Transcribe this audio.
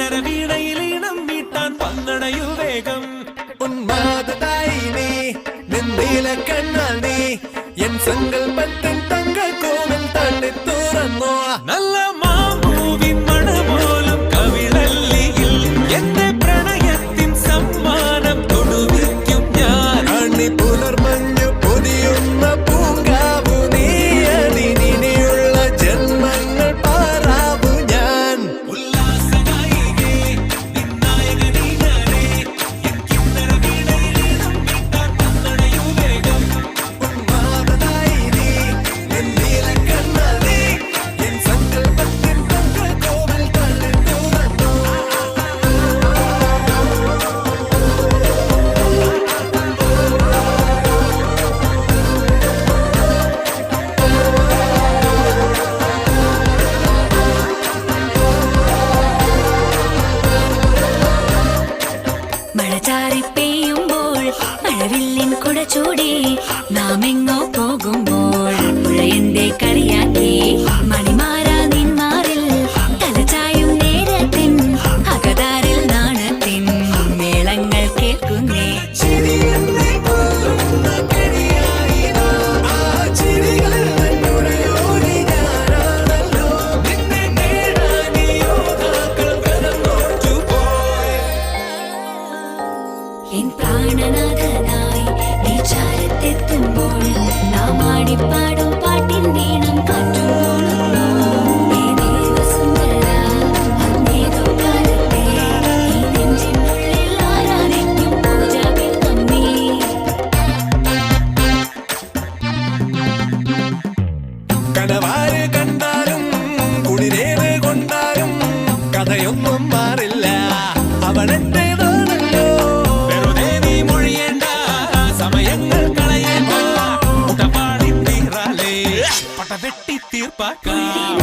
കിന്നര വീണയിലീണം മീട്ടാൻ വന്നണയു വേഗം ഉന്മാദായിനി നിന്നീല കണ്ണാൽ നീ എൻ സങ്കൽപ്പത്തിൻ തങ്ക കോവിൽ തള്ളി തുറന്നോ നല്ല മാമൂവിൻ മണപോലും കവിളല്ലിയിൽ എന്റെ പ്രണയത്തിൻ സമ്മാനം തൊടുവിക്കും ഞാൻ അണി പുലർമഞ്ഞു പൊതിയുന്ന പൂങ്കാവു നീ അതിനിയുള്ള ജന്മങ്ങൾ പാറാവു ഞാൻ ഉല്ലാസനായികേ നിന്നായകനീ ഞാനേ എൻ കിന്നര വീണയിലീണം മീട്ടാൻ വന്നണയു വേഗം ഉന്മാദായിനി നിന്നീല കണ്ണാൽ നീ എൻ സങ്കൽപ്പത്തിൻ തങ്ക കോവിൽ തള്ളി തുറന്നോ മഴ ചാറി പെയ്യുമ്പോൾ മഴവില്ലിൻ കുട ചൂടി നാം എങ്ങോ പോകുമ്പോൾ പുഴയന്റെ കളിയാക്കി മണിമാരാ നിന്മാറിൽ തലചായും നേരത്തിൻ അകതാരിൽ നാണത്തിൻ മേളങ്ങൾ കേൾക്കുന്നേ ചിരിയെന്നെ കൊല്ലുന്ന കണിയായിരോ ആ ചിരികളിൽ തന്നോട് ഓടി ഞാനാണല്ലോ നിന്നെ നേടാൻ ഈ യോദ്ധാക്കൾ കടന്നോട്ടു പോയി എൻ പ്രാണനാഥനായി നീ ചാരത്തെത്തുമ്പോൾ നാം ആടിപ്പാടും പാട്ടിൻ നീണം കാറ്റുപോളുന്നു കനവാര് കണ്ടാലും കുളിരേത് കൊണ്ടാലും കഥയൊന്നും മാറില്ല അവനെത്തേതാണല്ലോ വെറുതെ നീ മൊഴിയേണ്ട സമയങ്ങൾ കളയേണ്ട മുട്ടപാടി തീറാലേ പട്ട വെട്ടി തീർപ്പാക്കാം